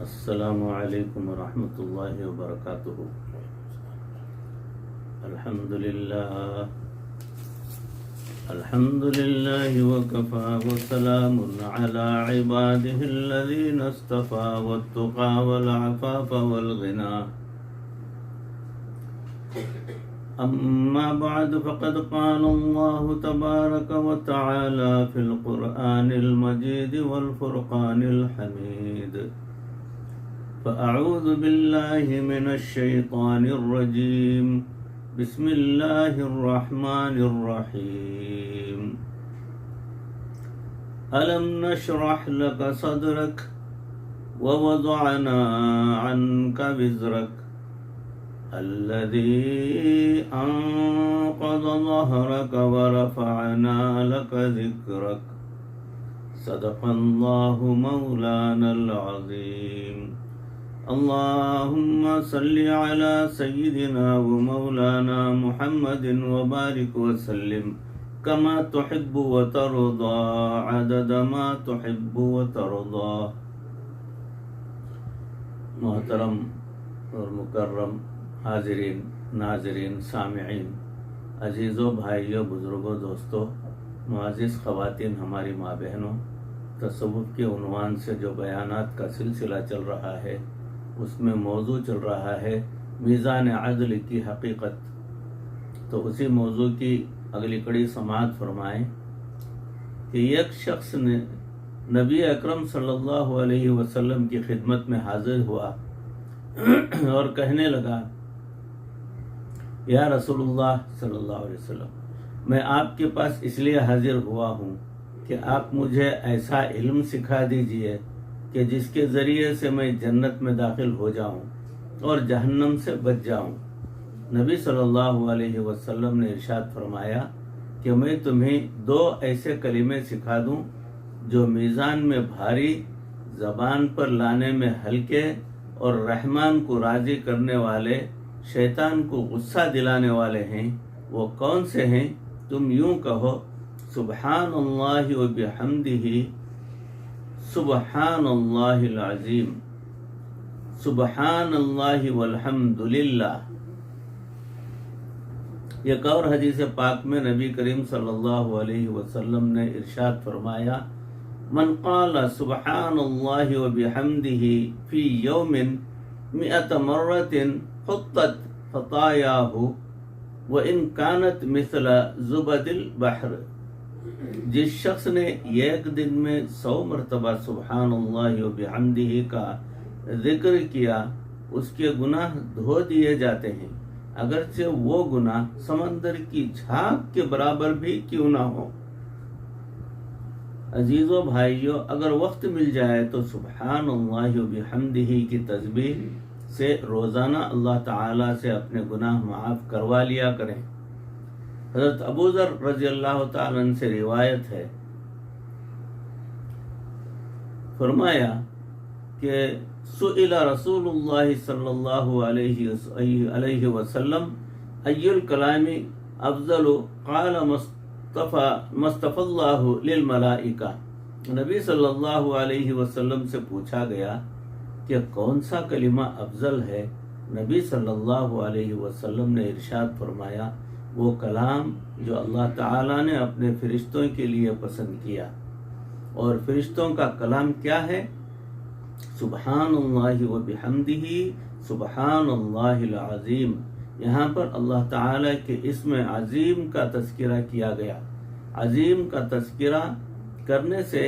السلام علیکم ورحمۃ اللہ وبرکاتہ۔ الحمد للہ وکفى وسلام علی عباده الذین اصطفى والتقى والعفاف والغنى، اما بعد فقد قال الله تبارك وتعالى في القرآن المجيد والفرقان الحميد: فأعوذ بالله من الشيطان الرجيم، بسم الله الرحمن الرحيم، ألم نشرح لك صدرك ووضعنا عنك وزرك الذي أنقض ظهرك ورفعنا لك ذكرك، صدق الله مولانا العظيم۔ اللهم صل على سيدنا ومولانا محمد وبارك وسلم كما تحب وترضى عدد ما تحب وترضى۔ محترم اور مکرم حاضرین، ناظرین، سامعین، عزیزوں، بھائیوں، بزرگوں، دوستوں، معزز خواتین، ہماری ماں بہنوں، تصوف کے عنوان سے جو بیانات کا سلسلہ چل رہا ہے اس میں موضوع چل رہا ہے میزان عدل کی حقیقت۔ تو اسی موضوع کی اگلی کڑی سماعت فرمائیں کہ ایک شخص نے نبی اکرم صلی اللہ علیہ وسلم کی خدمت میں حاضر ہوا اور کہنے لگا: یا رسول اللہ صلی اللہ علیہ وسلم، میں آپ کے پاس اس لیے حاضر ہوا ہوں کہ آپ مجھے ایسا علم سکھا دیجئے کہ جس کے ذریعے سے میں جنت میں داخل ہو جاؤں اور جہنم سے بچ جاؤں۔ نبی صلی اللہ علیہ وسلم نے ارشاد فرمایا کہ میں تمہیں 2 ایسے کلمے سکھا دوں جو میزان میں بھاری، زبان پر لانے میں ہلکے اور رحمان کو راضی کرنے والے، شیطان کو غصہ دلانے والے ہیں۔ وہ کون سے ہیں؟ تم یوں کہو: سبحان اللہ و بحمدہ، سبحان اللہ العظیم، سبحان اللہ والحمد للہ۔ ایک اور حدیث پاک میں نبی کریم صلی اللہ علیہ وسلم نے ارشاد فرمایا: من قال سبحان اللہ وبحمدہ فی یوم 100 مرۃ حطت خطایاہ وان کانت مثل زبد البحر۔ جس شخص نے ایک دن میں 100 مرتبہ سبحان اللہ و بحمدہ کا ذکر کیا، اس کے گناہ دھو دیے جاتے ہیں، اگرچہ وہ گناہ سمندر کی جھاگ کے برابر بھی کیوں نہ ہو۔ عزیزوں، بھائیوں، اگر وقت مل جائے تو سبحان اللہ و بحمدہ کی تسبیح سے روزانہ اللہ تعالی سے اپنے گناہ معاف کروا لیا کریں۔ حضرت ابو ذر رضی اللہ تعالیٰ عنہ سے روایت ہے، فرمایا کہ سئل رسول اللہ صلی اللہ علیہ وسلم ای الکلام افضل قال مصطفى اللہ للملائکہ۔ نبی صلی اللہ علیہ وسلم سے پوچھا گیا کہ کون سا کلمہ افضل ہے؟ نبی صلی اللہ علیہ وسلم نے ارشاد فرمایا: وہ کلام جو اللہ تعالیٰ نے اپنے فرشتوں کے لیے پسند کیا۔ اور فرشتوں کا کلام کیا ہے؟ سبحان اللہ و بحمدہ، سبحان اللہ العظیم۔ یہاں پر اللہ تعالیٰ کے اسم عظیم کا تذکرہ کیا گیا۔ عظیم کا تذکرہ کرنے سے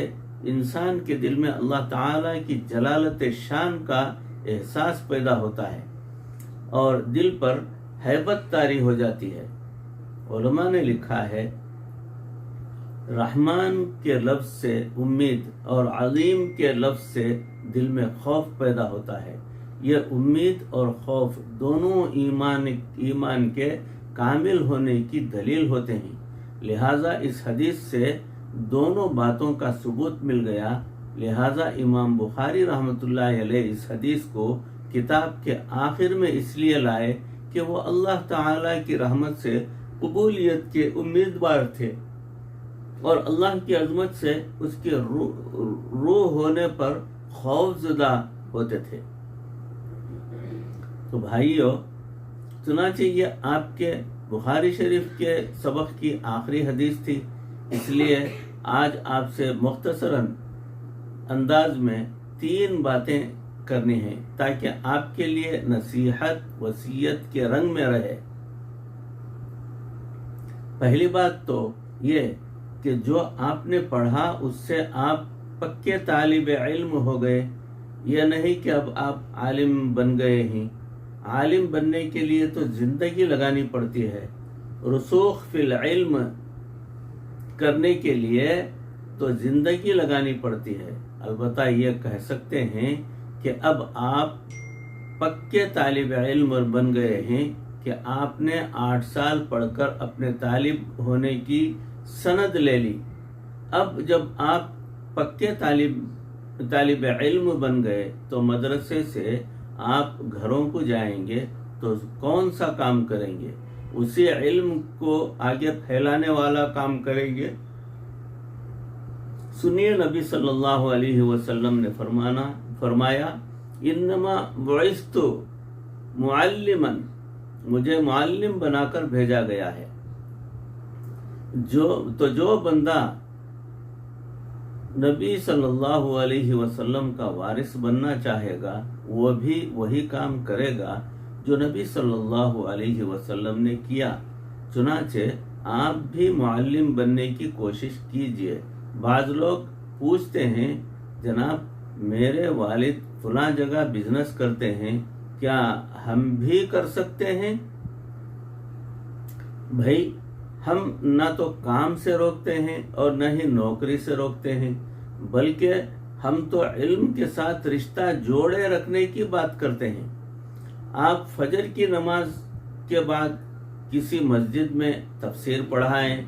انسان کے دل میں اللہ تعالیٰ کی جلالت شان کا احساس پیدا ہوتا ہے اور دل پر ہیبت طاری ہو جاتی ہے۔ علماء نے لکھا ہے، رحمان کے لفظ سے امید اور عظیم کے لفظ سے دل میں خوف پیدا ہوتا ہے۔ یہ امید اور خوف دونوں ایمان کے کامل ہونے کی دلیل ہوتے ہیں، لہٰذا اس حدیث سے دونوں باتوں کا ثبوت مل گیا۔ لہٰذا امام بخاری رحمۃ اللہ علیہ اس حدیث کو کتاب کے آخر میں اس لیے لائے کہ وہ اللہ تعالیٰ کی رحمت سے قبولیت کے امیدوار تھے اور اللہ کی عظمت سے اس کے روح ہونے پر خوف زدہ ہوتے تھے۔ تو بھائیوں، چنانچہ یہ آپ کے بخاری شریف کے سبق کی آخری حدیث تھی، اس لیے آج آپ سے مختصراً انداز میں 3 باتیں کرنی ہیں تاکہ آپ کے لیے نصیحت وصیت کے رنگ میں رہے۔ پہلی بات تو یہ کہ جو آپ نے پڑھا اس سے آپ پکے طالب علم ہو گئے، یہ نہیں کہ اب آپ عالم بن گئے ہیں۔ عالم بننے کے لیے تو زندگی لگانی پڑتی ہے، رسوخ فی العلم کرنے کے لیے تو زندگی لگانی پڑتی ہے۔ البتہ یہ کہہ سکتے ہیں کہ اب آپ پکے طالب علم بن گئے ہیں کہ آپ نے 8 سال پڑھ کر اپنے طالب ہونے کی سند لے لی۔ اب جب آپ پکے طالب علم بن گئے تو مدرسے سے آپ گھروں کو جائیں گے تو کون سا کام کریں گے؟ اسی علم کو آگے پھیلانے والا کام کریں گے۔ سنیے نبی صلی اللہ علیہ وسلم نے فرمایا انما بعثت معلما، مجھے معلم بنا کر بھیجا گیا ہے۔ جو بندہ نبی صلی اللہ علیہ وسلم کا وارث بننا چاہے گا وہ بھی وہی کام کرے گا جو نبی صلی اللہ علیہ وسلم نے کیا۔ چنانچہ آپ بھی معلم بننے کی کوشش کیجئے۔ بعض لوگ پوچھتے ہیں جناب میرے والد فلاں جگہ بزنس کرتے ہیں، کیا ہم بھی کر سکتے ہیں؟ بھائی، ہم نہ تو کام سے روکتے ہیں اور نہ ہی نوکری سے روکتے ہیں، بلکہ ہم تو علم کے ساتھ رشتہ جوڑے رکھنے کی بات کرتے ہیں۔ آپ فجر کی نماز کے بعد کسی مسجد میں تفسیر پڑھائیں،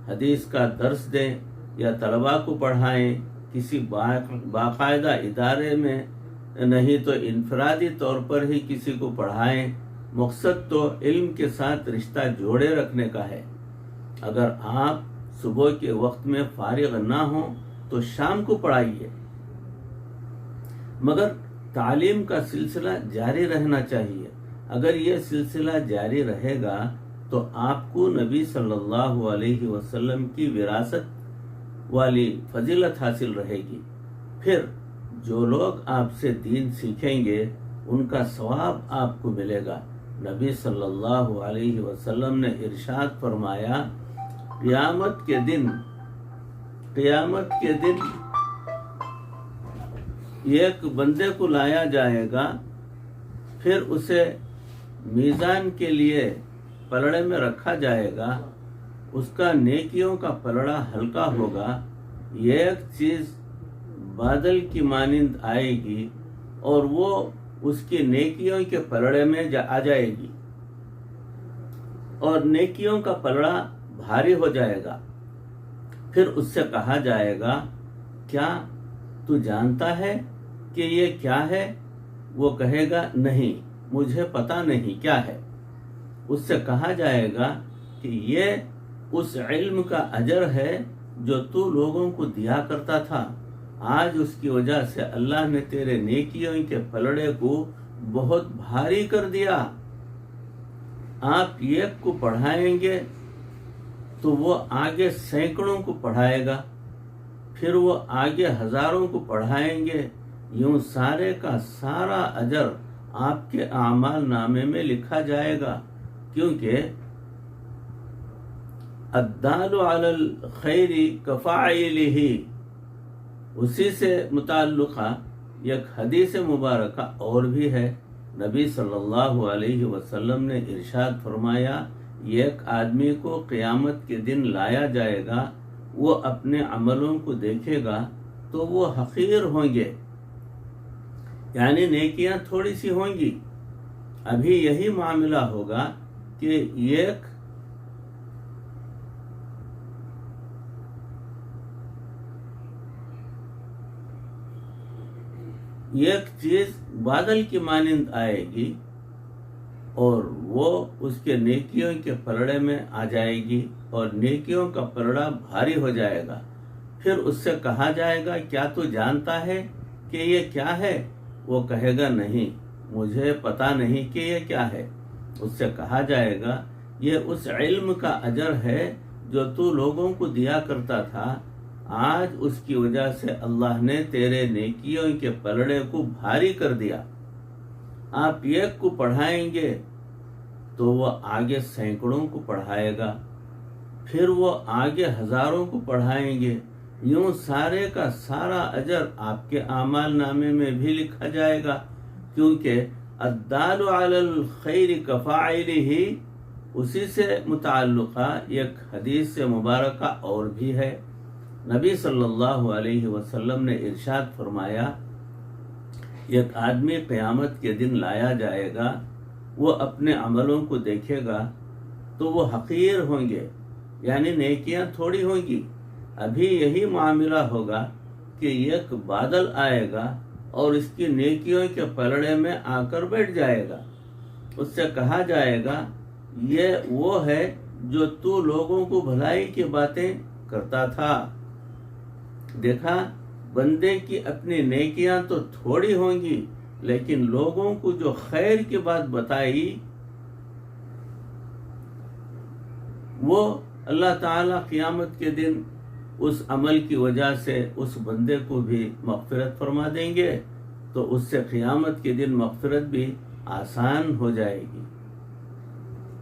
حدیث کا درس دیں یا طلباء کو پڑھائیں، کسی باقاعدہ ادارے میں نہیں تو انفرادی طور پر ہی کسی کو پڑھائیں۔ مقصد تو علم کے ساتھ رشتہ جوڑے رکھنے کا ہے۔ اگر آپ صبح کے وقت میں فارغ نہ ہوں تو شام کو پڑھائیے، مگر تعلیم کا سلسلہ جاری رہنا چاہیے۔ اگر یہ سلسلہ جاری رہے گا تو آپ کو نبی صلی اللہ علیہ وسلم کی وراثت والی فضیلت حاصل رہے گی۔ پھر جو لوگ آپ سے دین سیکھیں گے ان کا ثواب آپ کو ملے گا۔ نبی صلی اللہ علیہ وسلم نے ارشاد فرمایا قیامت کے دن ایک بندے کو لایا جائے گا، پھر اسے میزان کے لیے پلڑے میں رکھا جائے گا، اس کا نیکیوں کا پلڑا ہلکا ہوگا، ایک چیز بادل کی مانند آئے گی اور وہ اس کی نیکیوں کے پلڑے میں آ جائے گی اور نیکیوں کا پلڑا بھاری ہو جائے گا۔ پھر اس سے کہا جائے گا کیا تو جانتا ہے کہ یہ کیا ہے؟ وہ کہے گا نہیں، مجھے پتا نہیں کیا ہے۔ اس سے کہا جائے گا کہ یہ اس علم کا اجر ہے جو تو لوگوں کو دیا کرتا تھا، آج اس کی وجہ سے اللہ نے تیرے نیکیوں کے پلڑے کو بہت بھاری کر دیا۔ آپ ایک کو پڑھائیں گے تو وہ آگے سینکڑوں کو پڑھائے گا، پھر وہ آگے ہزاروں کو پڑھائیں گے، یوں سارے کا سارا اجر آپ کے اعمال نامے میں لکھا جائے گا، کیونکہ الدال علی الخیر کفاعلہ، اسی سے متعلقہ ایک حدیث مبارکہ اور بھی ہے۔ نبی صلی اللہ علیہ وسلم نے ارشاد فرمایا ایک آدمی کو قیامت کے دن لایا جائے گا، وہ اپنے عملوں کو دیکھے گا تو وہ حقیر ہوں گے، یعنی نیکیاں تھوڑی سی ہوں گی۔ ابھی یہی معاملہ ہوگا کہ ایک چیز بادل کی مانند آئے گی اور وہ اس کے نیکیوں کے پلڑے میں آ جائے گی اور نیکیوں کا پلڑا بھاری ہو جائے گا۔ پھر اس سے کہا جائے گا کیا تو جانتا ہے کہ یہ کیا ہے؟ وہ کہے گا نہیں مجھے پتا نہیں کہ یہ کیا ہے۔ اس سے کہا جائے گا یہ اس علم کا اجر ہے جو تو لوگوں کو دیا کرتا تھا، آج اس کی وجہ سے اللہ نے تیرے نیکیوں کے پلڑے کو بھاری کر دیا۔ آپ ایک کو پڑھائیں گے تو وہ آگے سینکڑوں کو پڑھائے گا، پھر وہ آگے ہزاروں کو پڑھائیں گے، یوں سارے کا سارا اجر آپ کے اعمال نامے میں بھی لکھا جائے گا، کیونکہ الدال علی الخیر کفاعلہ اسی سے متعلقہ ایک حدیث مبارکہ اور بھی ہے۔ نبی صلی اللہ علیہ وسلم نے ارشاد فرمایا ایک آدمی قیامت کے دن لایا جائے گا، وہ اپنے عملوں کو دیکھے گا تو وہ حقیر ہوں گے، یعنی نیکیاں تھوڑی ہوں گی۔ ابھی یہی معاملہ ہوگا کہ ایک بادل آئے گا اور اس کی نیکیوں کے پلڑے میں آ کر بیٹھ جائے گا۔ اس سے کہا جائے گا یہ وہ ہے جو تو لوگوں کو بھلائی کی باتیں کرتا تھا۔ دیکھا بندے کی اپنی نیکیاں تو تھوڑی ہوں گی، لیکن لوگوں کو جو خیر کی بات بتائی وہ اللہ تعالیٰ قیامت کے دن اس عمل کی وجہ سے اس بندے کو بھی مغفرت فرما دیں گے، تو اس سے قیامت کے دن مغفرت بھی آسان ہو جائے گی۔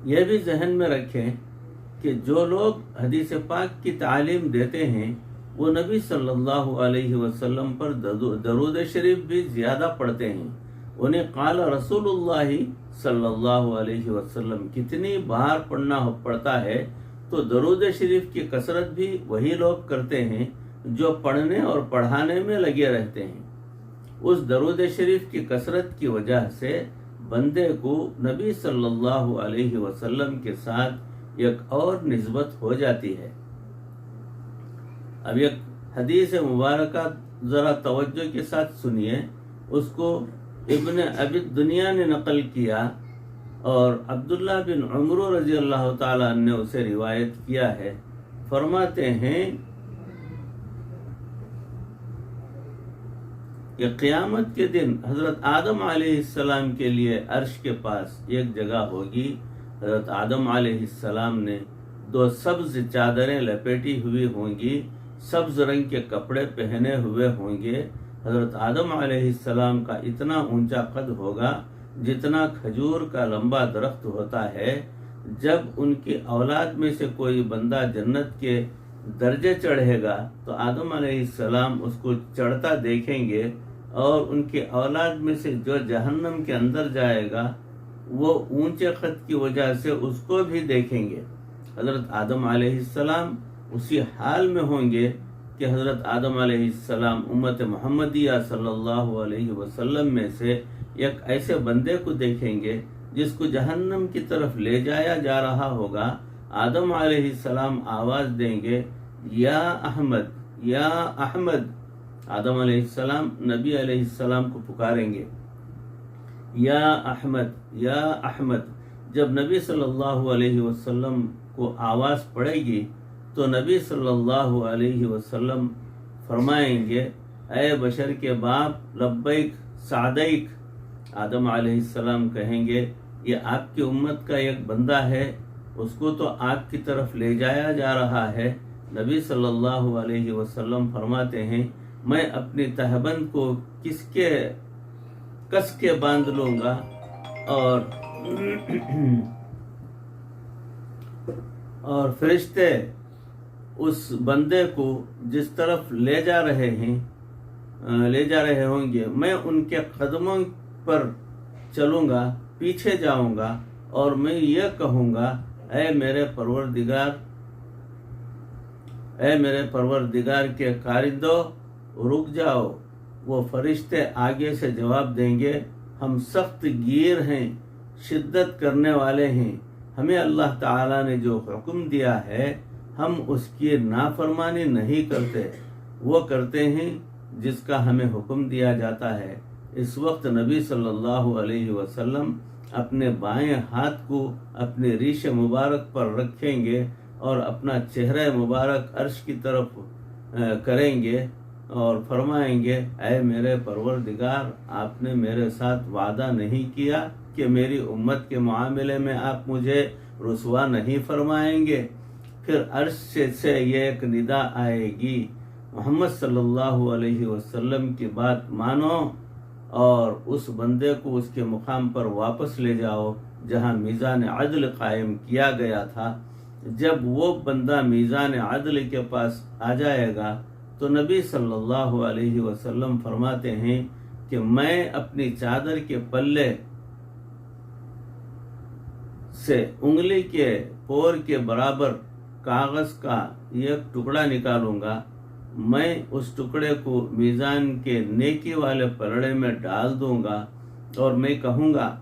یہ بھی ذہن میں رکھیں کہ جو لوگ حدیث پاک کی تعلیم دیتے ہیں وہ نبی صلی اللہ علیہ وسلم پر درود شریف بھی زیادہ پڑھتے ہیں۔ انہیں قال رسول اللہ صلی اللہ علیہ وسلم کتنی بار پڑھتا ہے، تو درود شریف کی کثرت بھی وہی لوگ کرتے ہیں جو پڑھنے اور پڑھانے میں لگے رہتے ہیں۔ اس درود شریف کی کثرت کی وجہ سے بندے کو نبی صلی اللہ علیہ وسلم کے ساتھ ایک اور نسبت ہو جاتی ہے۔ اب ایک حدیث مبارکہ ذرا توجہ کے ساتھ سنیے، اس کو ابن ابی دنیا نے نقل کیا اور عبداللہ بن عمر رضی اللہ تعالیٰ عنہ نے اسے روایت کیا ہے۔ فرماتے ہیں کہ قیامت کے دن حضرت آدم علیہ السلام کے لیے عرش کے پاس ایک جگہ ہوگی۔ حضرت آدم علیہ السلام نے 2 سبز چادریں لپیٹی ہوئی ہوں گی، سبز رنگ کے کپڑے پہنے ہوئے ہوں گے۔ حضرت آدم علیہ السلام کا اتنا اونچا قد ہوگا جتنا کھجور کا لمبا درخت ہوتا ہے۔ جب ان کی اولاد میں سے کوئی بندہ جنت کے درجے چڑھے گا تو آدم علیہ السلام اس کو چڑھتا دیکھیں گے، اور ان کی اولاد میں سے جو جہنم کے اندر جائے گا وہ اونچے قد کی وجہ سے اس کو بھی دیکھیں گے۔ حضرت آدم علیہ السلام اسی حال میں ہوں گے کہ حضرت آدم علیہ السلام امت محمدیہ صلی اللہ علیہ وسلم میں سے ایک ایسے بندے کو دیکھیں گے جس کو جہنم کی طرف لے جایا جا رہا ہوگا۔ آدم علیہ السلام آواز دیں گے یا احمد یا احمد۔ آدم علیہ السلام نبی علیہ السلام کو پکاریں گے یا احمد یا احمد۔ جب نبی صلی اللہ علیہ وسلم کو آواز پڑے گی تو نبی صلی اللہ علیہ وسلم فرمائیں گے اے بشر کے باپ لبیک سعدیک۔ آدم علیہ السلام کہیں گے یہ آپ کی امت کا ایک بندہ ہے، اس کو تو آپ کی طرف لے جایا جا رہا ہے۔ نبی صلی اللہ علیہ وسلم فرماتے ہیں میں اپنی تہبند کو کس کے باندھ لوں گا، اور فرشتے اس بندے کو جس طرف لے جا رہے ہوں گے میں ان کے قدموں پر چلوں گا، پیچھے جاؤں گا، اور میں یہ کہوں گا اے میرے پروردگار کے کارندو رک جاؤ۔ وہ فرشتے آگے سے جواب دیں گے ہم سخت گیر ہیں، شدت کرنے والے ہیں، ہمیں اللہ تعالیٰ نے جو حکم دیا ہے ہم اس کی نافرمانی نہیں کرتے، وہ کرتے ہیں جس کا ہمیں حکم دیا جاتا ہے۔ اس وقت نبی صلی اللہ علیہ وسلم اپنے بائیں ہاتھ کو اپنے ریش مبارک پر رکھیں گے اور اپنا چہرہ مبارک عرش کی طرف کریں گے، اور فرمائیں گے اے میرے پروردگار، آپ نے میرے ساتھ وعدہ نہیں کیا کہ میری امت کے معاملے میں آپ مجھے رسوا نہیں فرمائیں گے؟ پھر عرش سے یہ ایک ندا آئے گی، محمد صلی اللہ علیہ وسلم کی بات مانو اور اس بندے کو اس کے مقام پر واپس لے جاؤ جہاں میزان عدل قائم کیا گیا تھا۔ جب وہ بندہ میزان عدل کے پاس آ جائے گا تو نبی صلی اللہ علیہ وسلم فرماتے ہیں کہ میں اپنی چادر کے پلے سے انگلی کے پور کے برابر کاغذ کا ایک ٹکڑا نکالوں گا، میں اس ٹکڑے کو میزان کے نیکی والے پلڑے میں ڈال دوں گا اور میں کہوں گا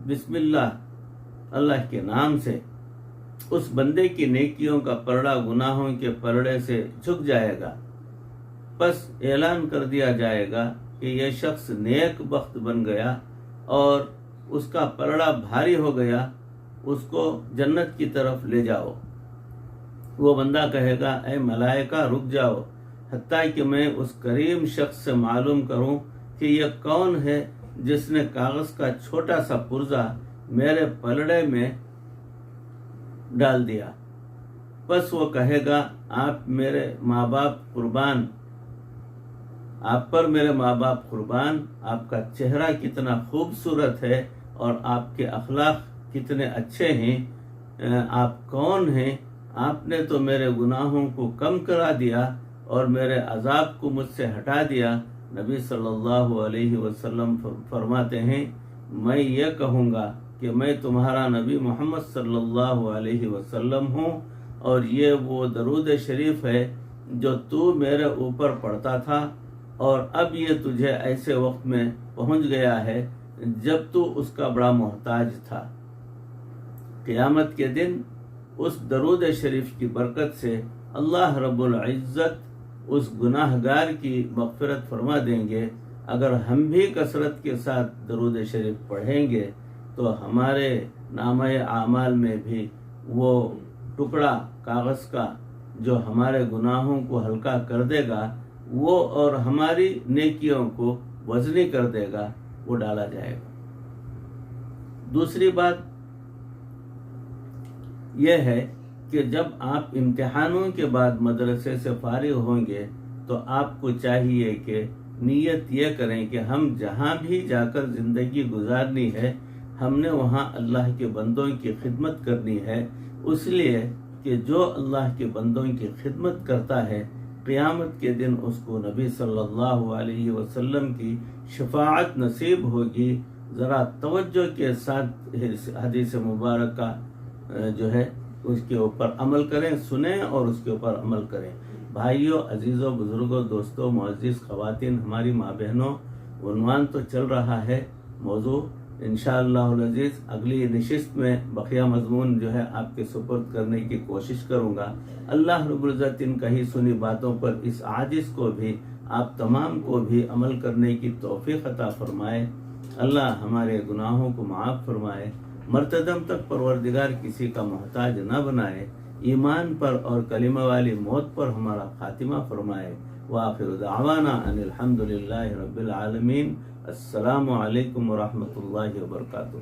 بسم اللہ، اللہ کے نام سے۔ اس بندے کی نیکیوں کا پلڑا گناہوں کے پلڑے سے جھک جائے گا، پس اعلان کر دیا جائے گا کہ یہ شخص نیک بخت بن گیا اور اس کا پلڑا بھاری ہو گیا، اس کو جنت کی طرف لے جاؤ۔ وہ بندہ کہے گا اے ملائکہ رک جاؤ، حتیٰ کہ میں اس کریم شخص سے معلوم کروں کہ یہ کون ہے جس نے کاغذ کا چھوٹا سا پرزہ میرے پلڑے میں ڈال دیا۔ پس وہ کہے گا آپ میرے ماں باپ قربان، آپ پر میرے ماں باپ قربان، آپ کا چہرہ کتنا خوبصورت ہے اور آپ کے اخلاق کتنے اچھے ہیں، آپ کون ہیں؟ آپ نے تو میرے گناہوں کو کم کرا دیا اور میرے عذاب کو مجھ سے ہٹا دیا۔ نبی صلی اللہ علیہ وسلم فرماتے ہیں میں یہ کہوں گا کہ میں تمہارا نبی محمد صلی اللہ علیہ وسلم ہوں، اور یہ وہ درود شریف ہے جو تو میرے اوپر پڑھتا تھا، اور اب یہ تجھے ایسے وقت میں پہنچ گیا ہے جب تو اس کا بڑا محتاج تھا۔ قیامت کے دن اس درود شریف کی برکت سے اللہ رب العزت اس گناہ گار کی مغفرت فرما دیں گے۔ اگر ہم بھی کثرت کے ساتھ درود شریف پڑھیں گے تو ہمارے نامہ اعمال میں بھی وہ ٹکڑا کاغذ کا جو ہمارے گناہوں کو ہلکا کر دے گا وہ اور ہماری نیکیوں کو وزنی کر دے گا، وہ ڈالا جائے گا۔ دوسری بات یہ ہے کہ جب آپ امتحانوں کے بعد مدرسے سے فارغ ہوں گے تو آپ کو چاہیے کہ نیت یہ کریں کہ ہم جہاں بھی جا کر زندگی گزارنی ہے ہم نے وہاں اللہ کے بندوں کی خدمت کرنی ہے، اس لیے کہ جو اللہ کے بندوں کی خدمت کرتا ہے قیامت کے دن اس کو نبی صلی اللہ علیہ وسلم کی شفاعت نصیب ہوگی۔ ذرا توجہ کے ساتھ حدیث مبارکہ جو ہے اس کے اوپر عمل کریں، سنیں اور اس کے اوپر عمل کریں۔ بھائیوں، عزیزوں، بزرگوں، دوستوں، معزز خواتین، ہماری ماں بہنوں، عنوان تو چل رہا ہے، موضوع انشاءاللہ العزیز اگلی نشست میں بقیہ مضمون جو ہے آپ کے سپرد کرنے کی کوشش کروں گا۔ اللہ رب العزت ان کہی سنی باتوں پر اس عاجز کو بھی آپ تمام کو بھی عمل کرنے کی توفیق عطا فرمائے۔ اللہ ہمارے گناہوں کو معاف فرمائے، مرتدم تک پروردگار کسی کا محتاج نہ بنائے، ایمان پر اور کلمہ والی موت پر ہمارا خاتمہ فرمائے۔ وآخر دعوانا ان الحمد للہ رب العالمین۔ السلام علیکم ورحمۃ اللہ وبرکاتہ۔